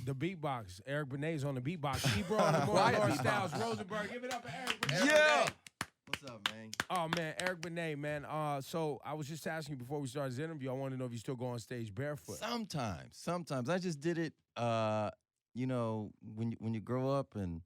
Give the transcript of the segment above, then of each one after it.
The beatbox. Eric Benet's on the beatbox. Ebro on the more Lord Styles. Rosenberg. Give it up for Eric Benet. Yeah. What's up, man? Oh man, Eric Benet, man. So I was just asking you before we started this interview. I want to know if you still go on stage barefoot. Sometimes. I just did it. When you grow up and.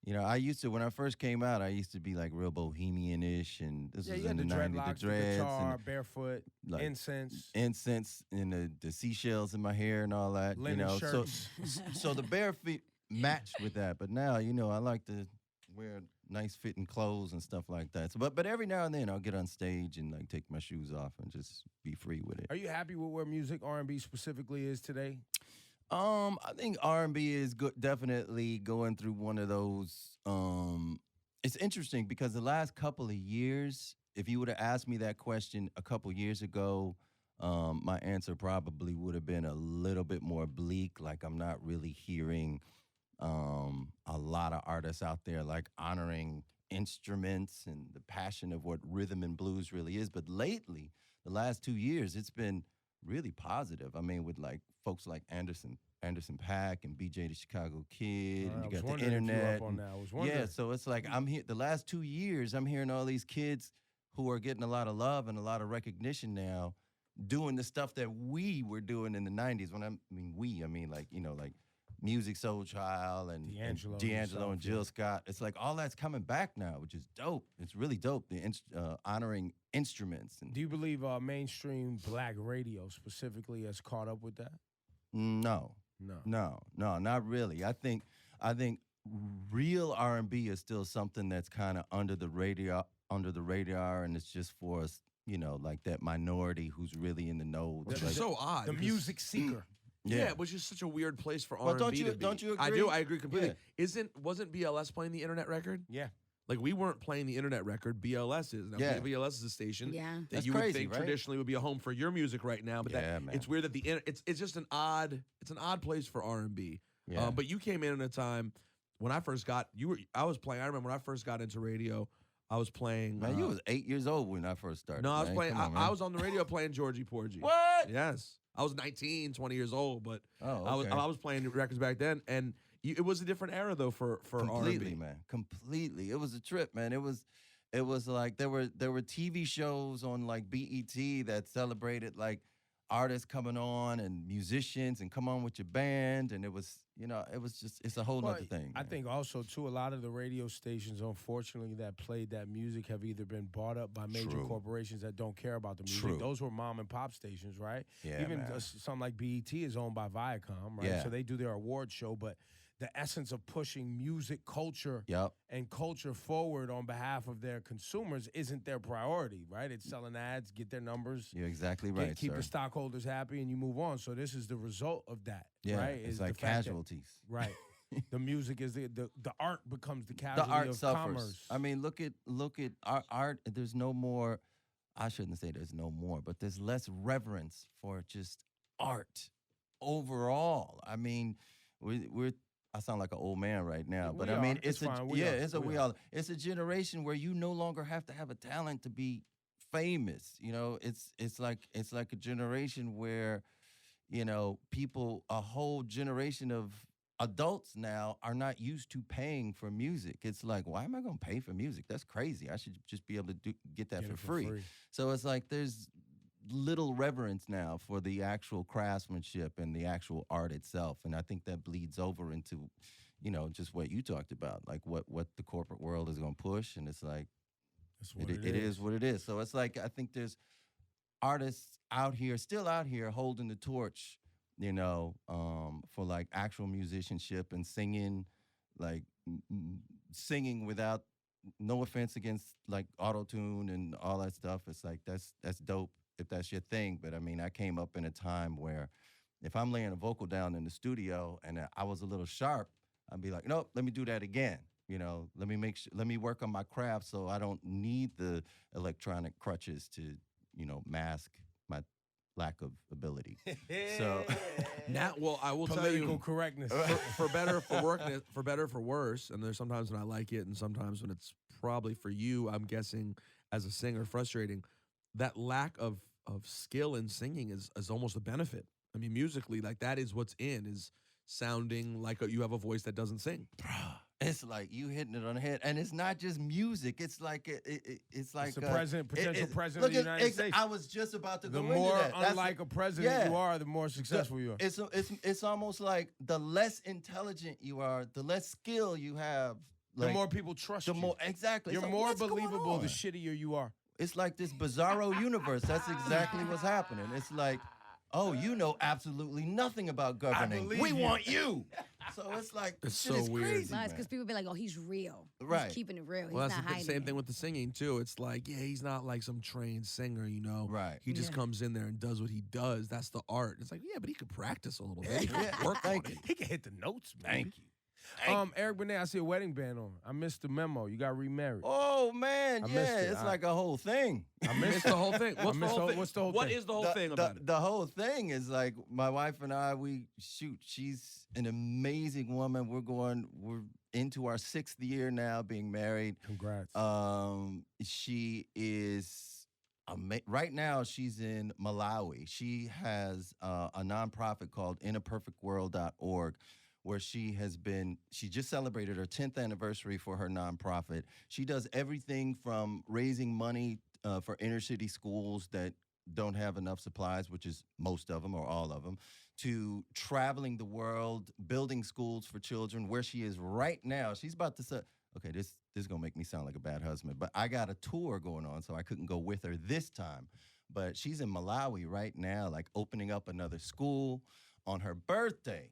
I used to, when I first came out, I used to be like real bohemian-ish, and this was you in had the 90s, dreadlocks, the dreads, guitar, and barefoot, like, incense, and the seashells in my hair and all that. linen shirts. So the bare feet matched with that. But now, I like to wear nice fitting clothes and stuff like that. So, but every now and then I'll get on stage and like take my shoes off and just be free with it. Are you happy with where music, R&B specifically, is today? I think R&B is definitely going through one of those. It's interesting because the last couple of years, if you would have asked me that question a couple years ago, my answer probably would have been a little bit more bleak. Like I'm not really hearing a lot of artists out there like honoring instruments and the passion of what rhythm and blues really is. But lately, the last 2 years, it's been really positive. I mean, with like folks like Anderson .Paak and BJ the Chicago Kid, and you got the internet. Yeah, so it's like I'm here. The last 2 years, I'm hearing all these kids who are getting a lot of love and a lot of recognition now, doing the stuff that we were doing in the '90s. When I mean like Music Soul Child and D'Angelo and Jill Scott. It's like all that's coming back now, which is dope. It's really dope. The honoring instruments. And do you believe mainstream black radio specifically has caught up with that? No, not really. I think real R&B is still something that's kind of under the radar, and it's just for us, like that minority who's really in the know. Which like, is so odd. The music seeker. Yeah, which is such a weird place for R&B to be. Don't you agree? I do. I agree completely. Yeah. Wasn't BLS playing the internet record? Yeah. Like we weren't playing the internet record. BLS is. Now, BLS is a station that That's you crazy, would think right? traditionally would be a home for your music right now. But it's weird that it's just an odd place for R&B. Yeah. But you came in at a time when I first got I was playing. I remember when I first got into radio. I was playing. Man, you was 8 years old when I first started. No, I was man. playing. I was on the radio playing Georgie Porgy. What? Yes. I was 19, 20 years old, but okay. I was playing records back then, and it was a different era though for completely, R&B. man, completely. It was a trip, man. It was like there were TV shows on like BET that celebrated like artists coming on and musicians and come on with your band, and it was it's a whole nother thing. I think also too a lot of the radio stations, unfortunately, that played that music have either been bought up by major corporations that don't care about the music. True. Those were mom and pop stations, right? Yeah, even man. something like BET is owned by Viacom, right? Yeah. So they do their award show, but the essence of pushing music culture and culture forward on behalf of their consumers isn't their priority, right? It's selling ads, get their numbers. You're exactly right, keep sir. the stockholders happy, and you move on. So this is the result of that, Yeah, right? it's Is like the fact that- casualties. right. The music is the art becomes the casualty The art of suffers. commerce. I mean, look at art. There's no more. I shouldn't say there's no more, but there's less reverence for just art overall. I mean, we're. I sound like an old man right now, but I mean, it's a generation where you no longer have to have a talent to be famous. It's like a generation where, people, a whole generation of adults now are not used to paying for music. It's like, why am I going to pay for music? That's crazy. I should just be able to get that for free. So it's like there's little reverence now for the actual craftsmanship and the actual art itself. And I think that bleeds over into, just what you talked about, like what the corporate world is going to push. And it's like, it is what it is. So it's like, I think there's artists still out here holding the torch, for like actual musicianship and singing, like singing without, no offense against like auto-tune and all that stuff. It's like, that's dope if that's your thing. But I mean, I came up in a time where if I'm laying a vocal down in the studio and I was a little sharp, I'd be like, nope, let me do that again. Let me work on my craft so I don't need the electronic crutches to, mask my lack of ability. So now, well, I will tell Political you, correctness. for better, for better, for worse, and there's sometimes when I like it and sometimes when it's probably for you, I'm guessing, as a singer, frustrating, that lack of of skill in singing is almost a benefit. I mean, musically, like that is what's in, is sounding like you have a voice that doesn't sing. It's like you hitting it on the head, and it's not just music. It's like it's like the potential president of the United States. I was just about to the go more into that. unlike a president you are, the more successful you are. It's almost like the less intelligent you are, the less skill you have. The more people trust you. Exactly. You're more believable the shittier you are. It's like this bizarro universe. That's exactly what's happening. It's like, oh, you know absolutely nothing about governing. We want you. So it's like, it's shit so is weird. crazy, It's because people be like, oh, he's real. Right. He's keeping it real. Well, He's that's not hiding same it. thing with the singing too. It's like, yeah, he's not like some trained singer, you know. Right. He just comes in there and does what he does. That's the art. It's like, yeah, but he could practice a little bit. He could work on it. He can hit the notes, man. Thank you. Eric Benet, I see a wedding band on. I missed the memo. You got remarried. Oh man, I yeah, missed it. it's like a whole thing. I Missed the whole thing. What's the whole thing? What's the whole What thing? is the whole thing about it? The whole thing is like my wife and I. She's an amazing woman. We're into our 6th year now, being married. Congrats. She is right now. She's in Malawi. She has a nonprofit called InAPerfectWorld.org. Where she just celebrated her 10th anniversary for her nonprofit. She does everything from raising money for inner city schools that don't have enough supplies, which is most of them or all of them, to traveling the world, building schools for children. Where she is right now, she's about to say, okay, this is gonna make me sound like a bad husband, but I got a tour going on, so I couldn't go with her this time. But she's in Malawi right now, like opening up another school on her birthday.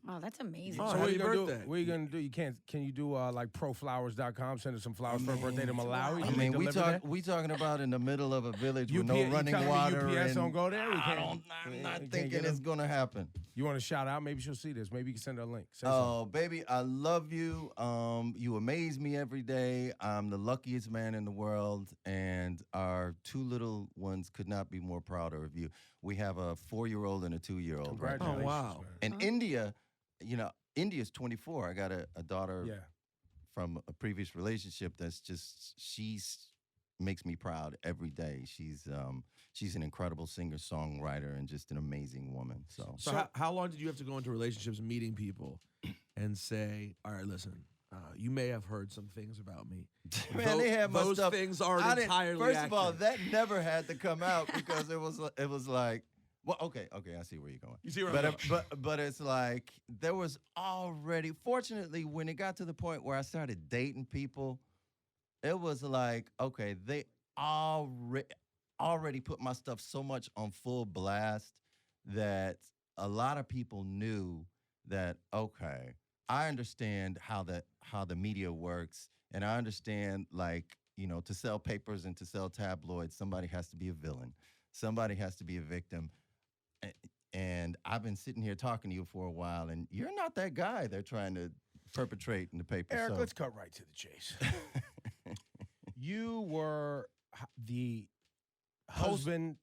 Oh, that's amazing. Oh, So what are you happy gonna birthday. do? What are you gonna do? Can you do like proflowers.com? Send her some flowers for her birthday to Malawi. I You mean, deliver that? we talking about in the middle of a village with no you running telling me water. UPS and don't go there? I'm not thinking it's gonna happen. You want to shout out? Maybe she'll see this. Maybe you can send her a link. Say Oh, baby, I love you. You amaze me every day. I'm the luckiest man in the world, and our 2 little ones could not be more prouder of you. We have a 4-year-old and a 2-year-old right now. Oh, wow. man. And India, India's 24. I got a daughter Yeah. from a previous relationship that's she's makes me proud every day. She's an incredible singer-songwriter and just an amazing woman. So how long did you have to go into relationships, meeting people, and say, all right, listen, you may have heard some things about me. Man, they had my those stuff. things aren't entirely First of all, accurate. that never had to come out because it was like, well, okay, I see where you're going. You see where I'm going. But it's like there was already. Fortunately, when it got to the point where I started dating people, it was like, okay, they already put my stuff so much on full blast that a lot of people knew that, okay, I understand how the media works, and I understand, like, to sell papers and to sell tabloids, somebody has to be a villain. Somebody has to be a victim. And I've been sitting here talking to you for a while, and you're not that guy they're trying to perpetrate in the paper. Eric, so. let's cut right to the chase. You were the husband,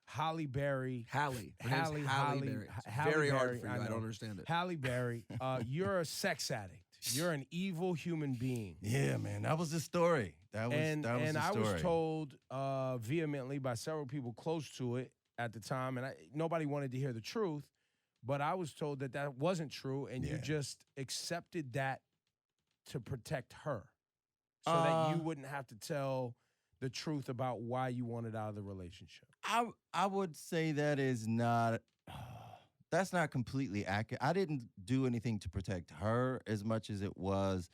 Halle Berry. Halle Berry. It's very hard for you. I don't understand it. Halle Berry. You're a sex addict. You're an evil human being. Yeah, man, that was the story. That was the I story. was told vehemently by several people close to it at the time, and nobody wanted to hear the truth, but I was told that wasn't true, and you just accepted that to protect her, so that you wouldn't have to tell the truth about why you wanted out of the relationship. I would say that is not. That's not completely accurate. I didn't do anything to protect her as much as it was.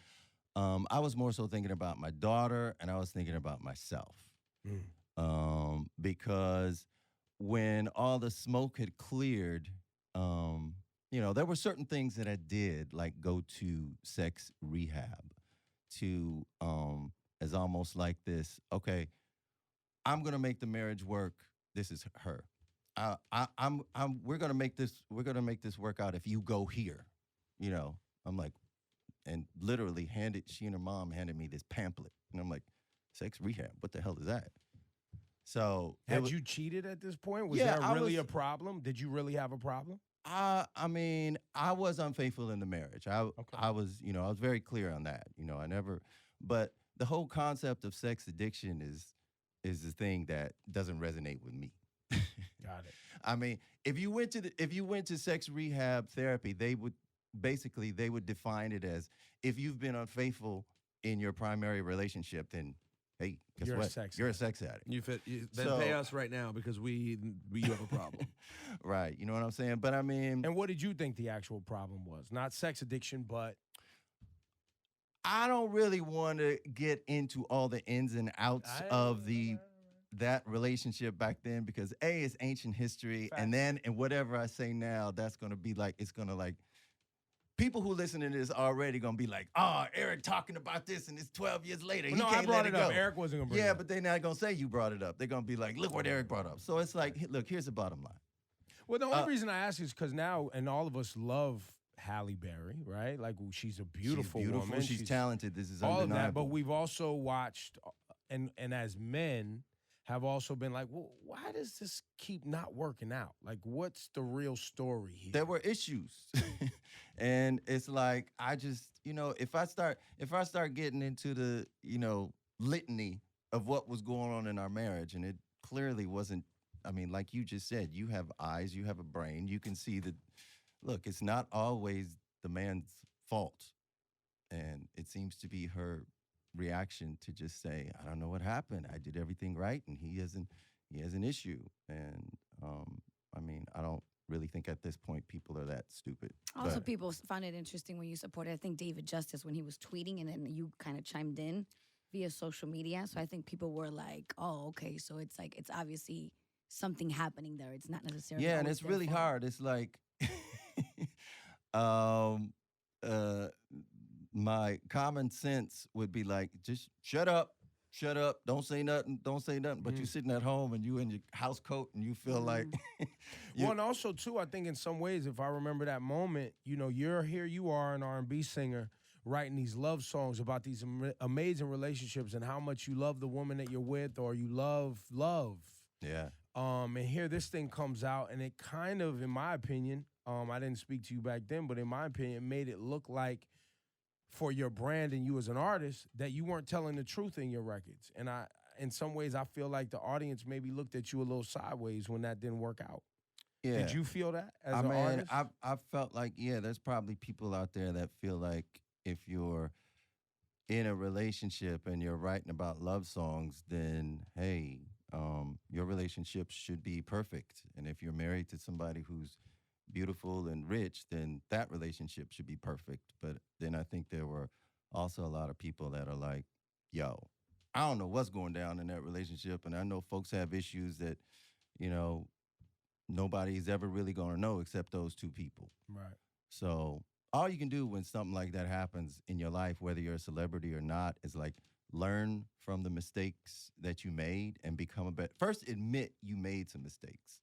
I was more so thinking about my daughter, and I was thinking about myself. Because when all the smoke had cleared, there were certain things that I did, like go to sex rehab, to as almost like this. Okay, I'm gonna make the marriage work. This is her. We're gonna make this work out if you go here. I'm like, and literally she and her mom handed me this pamphlet, and I'm like, sex rehab, what the hell is that? So had you cheated at this point? Was there really a problem? Did you really have a problem? I mean, I was unfaithful in the marriage. I was, I was very clear on that. I never, but the whole concept of sex addiction is the thing that doesn't resonate with me. I mean, if you went to sex rehab therapy, they would define it as if you've been unfaithful in your primary relationship, then hey, guess You're a what? sex You're a addict. sex addict. Then So- pay us right now because you have a problem. Right. You know what I'm saying? But I mean, And what did you think the actual problem was? Not sex addiction, but I don't really want to get into all the ins and outs of that relationship back then because A, it's ancient history, and whatever I say now, that's gonna be like it's gonna like people who listen to this already gonna be like, oh, Eric talking about this and it's 12 years later. Well, he no, can't I brought let it go. up. Eric wasn't gonna bring it Yeah, up. but they're not gonna say you brought it up. They're gonna be like, look what Eric brought up. So it's like, look, here's the bottom line. Well, the only reason I ask is because now, and all of us love Halle Berry, right? Like she's a beautiful, woman. She's talented. This is all undeniable. of that. But we've also watched, and as men, have also been like, well, why does this keep not working out? Like, what's the real story here? There were issues, and it's like I just, if I start getting into the, litany of what was going on in our marriage, and it clearly wasn't. I mean, like you just said, you have eyes, you have a brain, you can see that. Look, it's not always the man's fault, and it seems to be her reaction to just say, I don't know what happened. I did everything right, and he has an issue. And I mean, I don't really think at this point people are that stupid. Also, But people find it interesting when you supported, I think, David Justice when he was tweeting and then you kind of chimed in via social media. So I think people were like, oh, okay, so it's like, it's obviously something happening there. It's not necessarily yeah, and always it's their really fault. hard. It's like my common sense would be like, just shut up, don't say nothing. But you're sitting at home and you in your house coat and you feel like Well, and also too, I think in some ways, if I remember that moment, you are an R&B singer writing these love songs about these amazing relationships and how much you love the woman that you're with or you love. yeah. And here this thing comes out and it kind of, in my opinion, I didn't speak to you back then, but in my opinion, it made it look like for your brand and you as an artist that you weren't telling the truth in your records. And in some ways, I feel like the audience maybe looked at you a little sideways when that didn't work out. Yeah. Did you feel that as an artist? I felt like, there's probably people out there that feel like if you're in a relationship and you're writing about love songs, then, hey, your relationship should be perfect. And if you're married to somebody who's beautiful and rich, then that relationship should be perfect. But then I think there were also a lot of people that are like, yo, I don't know what's going down in that relationship. And I know folks have issues that, nobody's ever really going to know except those two people. Right. So all you can do when something like that happens in your life, whether you're a celebrity or not, is like learn from the mistakes that you made and become a better. First, admit you made some mistakes,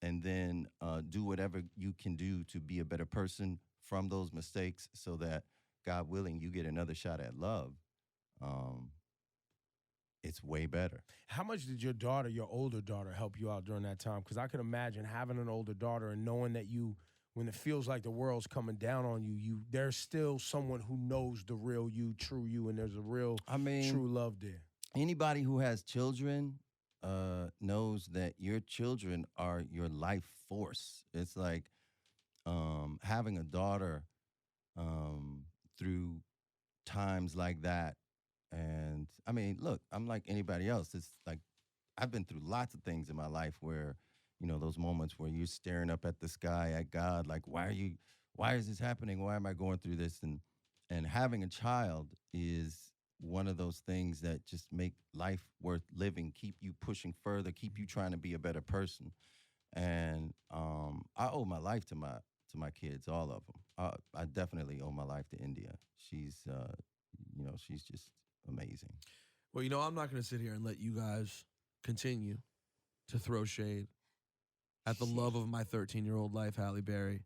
and then do whatever you can do to be a better person from those mistakes, so that, God willing, you get another shot at love. It's way better. How much did your older daughter, help you out during that time? Because I could imagine having an older daughter and knowing that when it feels like the world's coming down on you, there's still someone who knows the real you, true you, and there's a real, true love there. Anybody who has children knows that your children are your life force. It's like having a daughter through times like that. And I mean, look, I'm like anybody else. It's like I've been through lots of things in my life where, those moments where you're staring up at the sky at God, like, why is this happening? Why am I going through this? And having a child is one of those things that just make life worth living, keep you pushing further, keep you trying to be a better person. And I owe my life to my kids, all of them. I definitely owe my life to India. She's just amazing. Well, I'm not going to sit here and let you guys continue to throw shade at the love of my 13-year-old life, Halle Berry.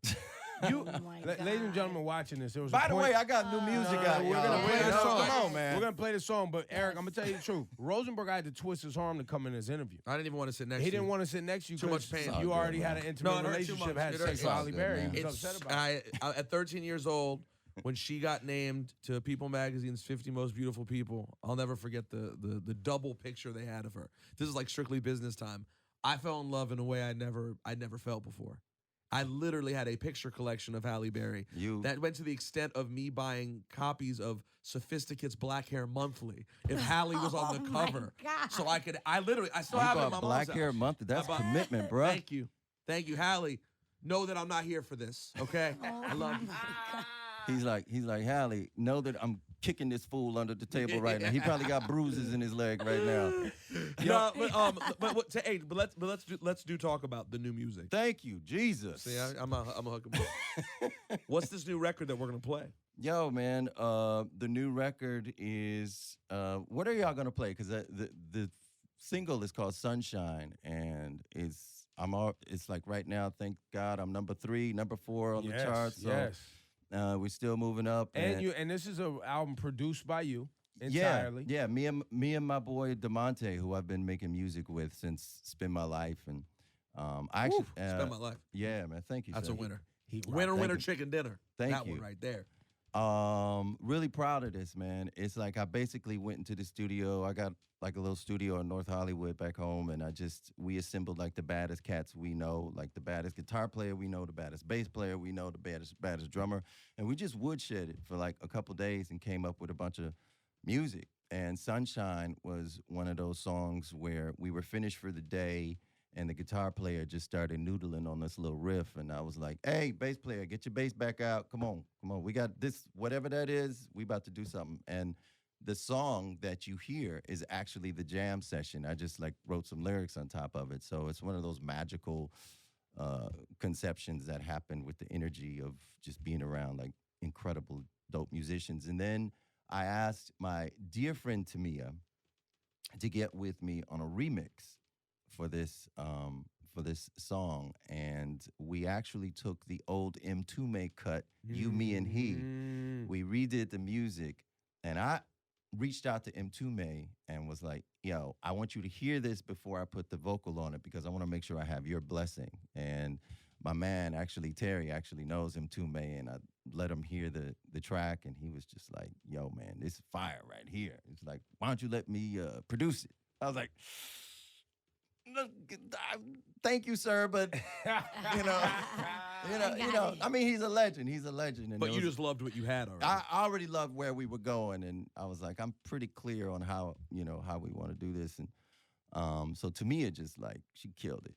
Oh my Ladies and God. gentlemen watching this, there was By a the point, way, I got new music out. we're gonna y'all. play this song. Come on, man. We're gonna play this song, but Eric, I'm gonna tell you the truth. Rosenberg had to twist his arm to come in his interview. I didn't even want to sit next He to didn't you. want to sit next to you Too much because pain. you It's all already good, had man. an intimate No, it hurt too relationship, much. had It sex hurt. with It's all Halle good, Berry. man. He was upset about it. At 13 years old, when she got named to People Magazine's 50 Most Beautiful People, I'll never forget the double picture they had of her. This is like strictly business time. I fell in love in a way I'd never felt before. I literally had a picture collection of Halle Berry that went to the extent of me buying copies of Sophisticate's Black Hair Monthly if Halle was on the cover. God. So I still You have it in bought my Black mom's Hair house. Month. That's I bought- commitment, bro. Thank you, Halle. Know that I'm not here for this, okay? I love you. He's like, Halle, know that I'm kicking this fool under the table right now. He probably got bruises in his leg right now. No, let's talk about the new music. Thank you, Jesus. See, I'm a hook 'em up. What's this new record that we're gonna play? Yo, man, the new record is what are y'all gonna play? Because the single is called Sunshine, and it's like right now, thank God, I'm number 3, number 4 on the charts. So, Yes. we're still moving up. And this is an album produced by you entirely. Yeah. Me and my boy DeMonte, who I've been making music with since Spin My Life, and I actually Spend My Life. Yeah, man. Thank you. That's sir. a winner. He Winner, chicken dinner. Thank that you. one right there. Really proud of this, man. It's like I basically went into the studio. I got like a little studio in North Hollywood back home, and we assembled like the baddest cats we know, like the baddest guitar player we know, the baddest bass player we know, the baddest drummer, and we just woodshedded for like a couple days and came up with a bunch of music. And Sunshine was one of those songs where we were finished for the day, and the guitar player just started noodling on this little riff, and I was like, hey, bass player, get your bass back out. Come on. We got this, whatever that is, we about to do something. And the song that you hear is actually the jam session. I just like wrote some lyrics on top of it. So it's one of those magical conceptions that happen with the energy of just being around like incredible, dope musicians. And then I asked my dear friend Tamia to get with me on a remix for this song, and we actually took the old M2 cut, You, Me, and He. We redid the music, and I reached out to M2 and was like, yo, I want you to hear this before I put the vocal on it because I want to make sure I have your blessing. And my man, Terry, knows M2 and I let him hear the track, and he was just like, yo, man, this is fire right here. It's like, why don't you let me produce it? I was like, thank you, sir, but I mean, he's a legend. And But you just loved what you had already. I already loved where we were going, and I was like, I'm pretty clear on how we want to do this, and so Tamia just like she killed it.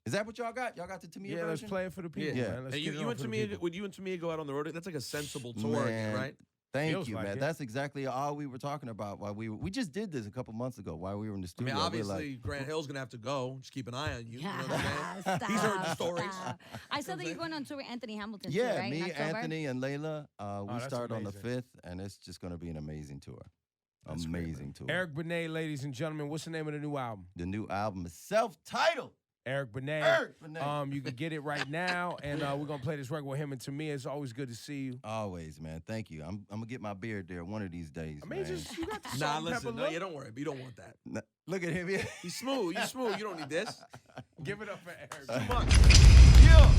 Is that what y'all got? Y'all got the Tamia version? Let's play it for the people, Yeah. man. Let's Hey, get it you on and for the Tamia, people. would you and Tamia go out on the road? That's like a sensible tour again, Man, right? Thank Feels you, like man. it. That's exactly all we were talking about while we just did this a couple months ago while we were in the I studio. mean, We were obviously, like, Grant Hill's going to have to go. Just keep an eye on you. You know what Yeah, I'm saying? stop, He's heard the stories. stop. I saw that you're going on tour with Anthony Hamilton too, yeah, right? in me, October? Anthony, and Layla. We that's start on the amazing. 5th, and it's just going to be an amazing tour. That's great, Amazing tour. Eric Benet, ladies and gentlemen. What's the name of the new album? The new album is self-titled. Eric Benet. Eric Benet. You can get it right now, and we're gonna play this record with him and Tamia. It's always good to see you. Always, man. Thank you. I'm gonna get my beard there one of these days. I mean, man. just you got the Nah, salt and pepper listen. No, look. you don't worry. You don't want that. Look at him. Yeah. He's smooth. You're smooth. You don't need this. Give it up for Eric. Come on. Yeah.